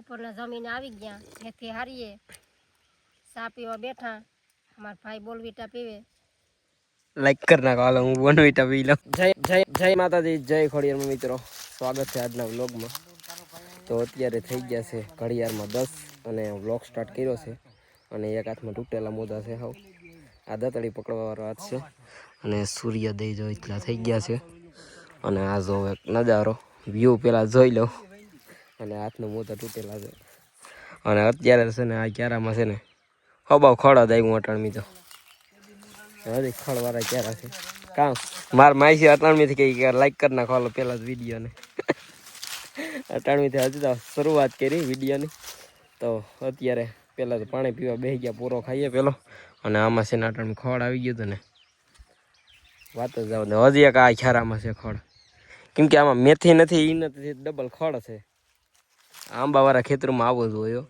બપોરના જમીને આવી ગયા એથી હારીએ ચા પીવા બેઠા અમાર ભાઈ બોલવીટા પીવે લાઈક કર નાખો હાલો હું બોનવીટા પી લઉં જય માતાજી જય ખોડિયાર મિત્રો સ્વાગત છે આજના વ્લોગમાં તો અત્યારે થઈ ગયા છે ઘડિયાળમાં 10 અને વ્લોગ સ્ટાર્ટ કર્યો છે અને એક હાથમાં તૂટેલા મોઢા છે હાવ આ દાતડી પકડવાવાળો હાથ છે અને સૂર્યોદય જો એટલા થઈ ગયા છે અને આ જો એક નજારો વ્યૂ પેલા જોઈ લઉં અને હાથનું મોઢા તૂટેલા છે અને અત્યારે છે ને આ ક્યારામાં છે ને હબાવ ખડા દાયું અટાણમી તો હજી ખડવાળા ક્યારે છે કામ માર માઈસી અટાણમીથી કે લાઈક કરી નાખો હાલો પેલા જ વિડીયોને અટાણમીથી હજી તો શરૂઆત કરી વિડીયોની તો અત્યારે પેલા તો પાણી પીવા બેસી ગયા પૂરો ખાઈએ પેલો અને આમાં છે ને અટાણમી ખડ આવી ગયું હતું ને વાત જ જાવ ને હજી એક આ ખ્યારામાં છે ખડ કેમ કે આમાં મેથી નથી એ નથી ડબલ ખડ છે આંબાવાળા ખેતરમાં આવો જ હોય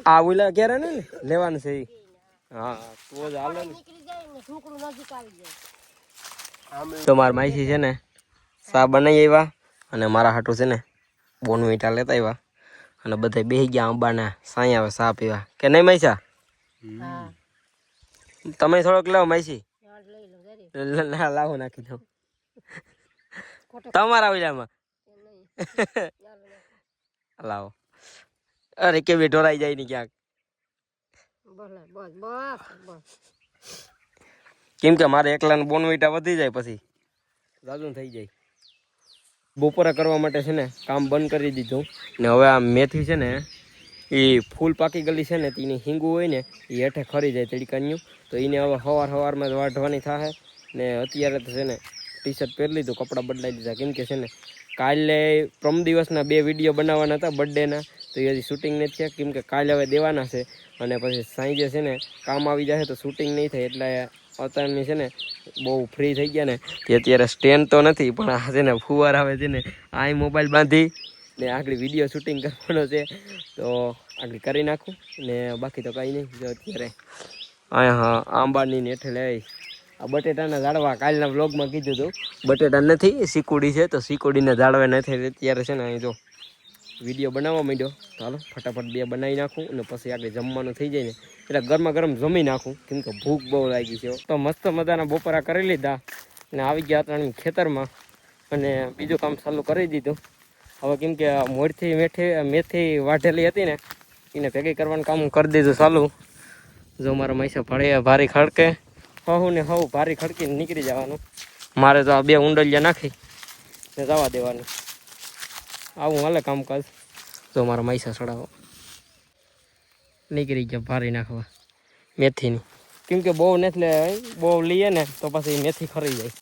આ ઓલા ક્યારે ને લેવાનું છે હા તો જ હાલે ને તો મારા માઈસી છે ને સા બનાવી આવ્યા અને મારા હાટું છે ને બોનવીટા લેતા આવ્યા અને બધા બેસી ગયા આંબાના સાંઈ આવે સા પીવા કે નહીં માઈસા તમે થોડોક લાવો માઈસી ના લાવો નાખી દઉં તમારા ઓલામાં લાવો અરે કેવી ઢોરાઈ જાય ને ક્યાંક કેમ કે મારે એકલાને બોનવીટા વધી જાય પછી જાજુ થઈ જાય બપોરા કરવા માટે છે ને કામ બંધ કરી દીધું ને હવે આ મેથી છે ને એ ફૂલ પાકી ગયેલી છે ને એની હિંગું હોય ને એ હેઠે ખરી જાય તડકાન્યું તો એને હવે સવારમાં જ વાઢવાની થાય ને અત્યારે તો છે ને ટી શર્ટ પહેરી લીધું કપડાં બદલાઈ દીધા કેમ કે છે ને કાલે પ્રમ દિવસના 2 વિડીયો બનાવવાના હતા બર્થડેના તો એ હજી શૂટિંગ નથી થયા કેમ કે કાલે હવે દેવાના છે અને પછી સાંજે છે ને કામ આવી જાય તો શૂટિંગ નહીં થાય એટલે અત્યારની છે ને બહુ ફ્રી થઈ ગયા ને તે અત્યારે સ્ટેન્ડ તો નથી પણ આ છે ને ફુવાર આવે છે ને આ મોબાઈલ બાંધી ને આગળ વિડીયો શૂટિંગ કરવાનો છે તો આગળ કરી નાખું ને બાકી તો કંઈ નહીં જો અત્યારે હા આંબાની ને હેઠે લઈ આ બટેટાના ઝાડવા કાલના વ્લોગમાં કીધું હતું બટેટા નથી સીકુડી છે તો સીકુડીના ઝાડવા નથી અત્યારે છે ને અહીં જો વિડીયો બનાવવા માંડ્યો તો હાલો ફટાફટ 2 બનાવી નાખું અને પછી આગળ જમવાનું થઈ જાય ને એટલે ગરમા ગરમ જમી નાખું કેમ કે ભૂખ બહુ લાગી છે તો મસ્ત મજાના બપોરા કરી લીધા અને આવી ગયા ત્રણ ખેતરમાં અને બીજું કામ ચાલુ કરી દીધું હવે કેમ કે મોરથી મેથી વાઢેલી હતી ને એને ભેગી કરવાનું કામ કરી દીધું ચાલુ જો મારા મૈસા ભળે ભારી ખડકે હવું ને હવું ભારી ખડકીને નીકળી જવાનું મારે તો આ 2 ઊંડલિયા નાખી ને જવા દેવાનું આવું હાલે કામકાજ જો મારા મૈસા સડાવો નીકળી ગયા ભારી નાખવા મેથીની કેમ કે બહુ ને એટલે બહુ લઈએ ને તો પછી મેથી ખરી જાય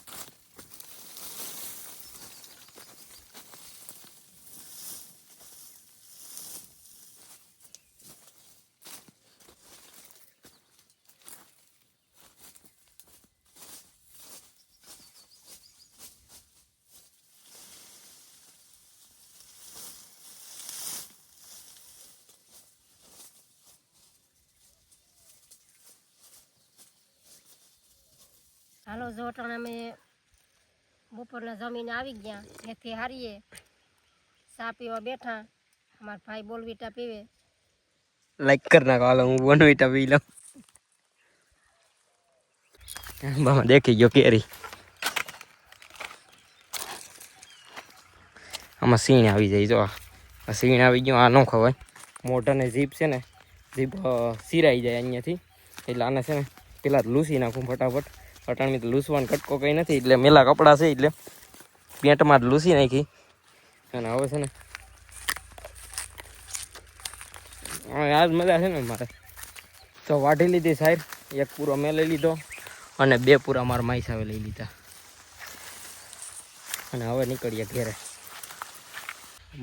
હાલો જોટણ અમે બપોરના જમીને આવી ગયા એથી હારીએ ચા પીવા બેઠા અમાર ભાઈ બોલવીટા પીવે લાઈક કર નાખો હાલો હું બોનવીટા પી લઉં મામા દેખી ગયો કેરી આમાં સીણ આવી જાય જો આ સીણ આવી ગયો આ ન ખવાય મોઢાને જીભ છે ને જીભ સિરાઈ જાય અહીંયાથી એટલે આને છે ને પેલા લૂસી નાખું ફટાફટ અટાણમી તો લૂસવાનો કટકો કંઈ નથી એટલે મેલા કપડાં છે એટલે પેન્ટમાં જ લૂસી નાખી અને હવે છે ને આજ મજા છે ને મારે તો વાઢી લીધી સાહેબ એક પૂરો મેં લઈ લીધો અને 2 પૂરા મારા માઈસાવે લઈ લીધા અને હવે નીકળીએ ઘેરે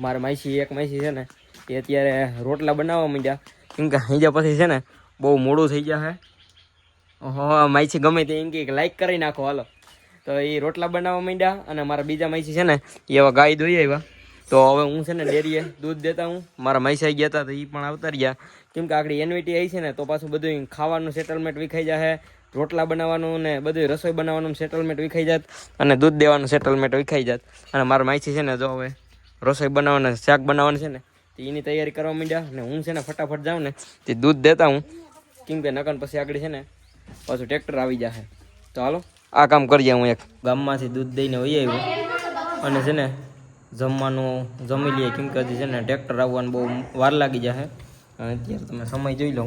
મારા માઈસી એક માઈસી છે ને એ અત્યારે રોટલા બનાવવા માંડ્યા કેમ કે અહીંયા પછી છે ને બહુ મોડું થઈ ગયા છે હા માઈસી ગમે તે એમ કે લાઈક કરી નાખો હાલો તો એ રોટલા બનાવવા માંડ્યા અને મારા બીજા માઈસી છે ને એવા ગાય દોઈ આવ્યા તો હવે હું છે ને ડેરીએ દૂધ દેતા હું મારા માઈસાઈ ગયા હતા તો એ પણ આવતા રહ્યા કેમ કે આગળ એનવીટી આવી છે ને તો પાછું બધું ખાવાનું સેટલમેન્ટ વિખાઈ જાય રોટલા બનાવવાનું ને બધું રસોઈ બનાવવાનું સેટલમેન્ટ વિખાઈ જાત અને દૂધ દેવાનું સેટલમેન્ટ વિખાઈ જાત. અને મારા માઈસી છે ને જો હવે રસોઈ બનાવવાના શાક બનાવવાનું છે ને તો એની તૈયારી કરવા માંડ્યા. ને હું છે ને ફટાફટ જાઉં ને તે દૂધ દેતા હું, કેમ કે નકન પછી આગળ છે ને પાછું ટ્રેક્ટર આવી જશે. તો હાલો આ કામ કરીએ. હું એક ગામમાંથી દૂધ દઈને વહી આવ્યો અને છે ને જમવાનું જમી લઈએ, કેમ કે હજી છે ને ટ્રેક્ટર આવવાનું બહુ વાર લાગી જશે. અને અત્યારે તમે સમય જોઈ લો,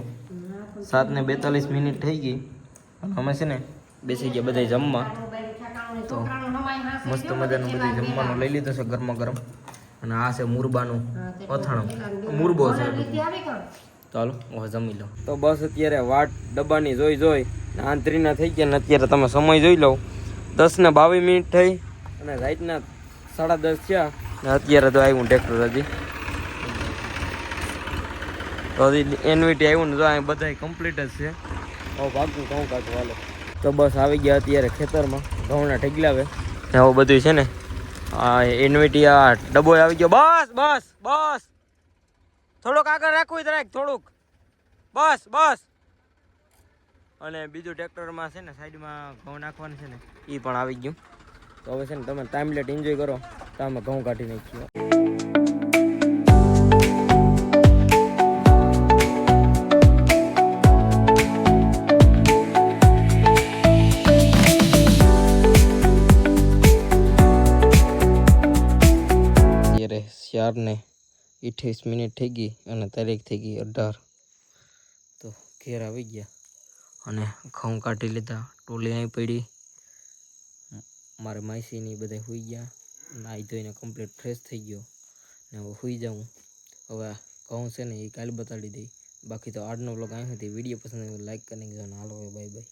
7:42 થઈ ગઈ અને અમે છે ને બેસી ગયા બધા જમવા. તો મસ્ત મજાનું બધું જમવાનું લઈ લીધું છે ગરમા ગરમ. અને આ છે મુરબાનું અથાણું, મુરબો છે. તો હાલો હવે જમી લો. તો બસ અત્યારે વાટ ડબ્બાની જોઈ આંતરીના થઈ ગયા ને અત્યારે તમે સમય જોઈ લો 10:22 થઈ અને રાતના 10:30 થયા ને અત્યારે તો આવ્યું ટ્રેક્ટર હજી. તો હજી એનવીટી આવ્યું ને તો અહીં બધા કમ્પ્લીટ જ છે. હવે ભાગું ઘઉં કાઢું હાલો. તો બસ આવી ગયા અત્યારે ખેતરમાં ઘઉંના ઢગલાવે ને હવે બધું છે ને આ એનવીટી આ ડબ્બો આવી ગયો. બસ બસ બસ થોડુંક આગળ રાખવું રાખ થોડુંક, બસ બસ. અને બીજું ટ્રેક્ટરમાં છે ને સાઈડમાં ઘઉં નાખવાનું છે ને એ પણ આવી ગયું. તો હવે છે ને તમે ટાઈમલેટ એન્જોય કરો તો અમે ઘઉં કાઢી નાખીએ. અત્યારે 4:28 થઈ ગઈ અને તારીખ થઈ ગઈ 18. તો ઘેર આવી ગયા અને ઘઉં કાઢી લીધા. ટોલી અહીં પડી, મારે માસીની બધા સુઈ ગયા. નાહી ધોઈને કમ્પ્લીટ ફ્રેશ થઈ ગયો ને હવે સુઈ જાઉં. હવે ઘઉં છે ને એ કાલે બતાડી દઈ. બાકી તો આજનો વ્લોગ અહીં હતી. વિડીયો પસંદ આવ્યો લાઈક કરી દેજો. હાલો બાય બાય.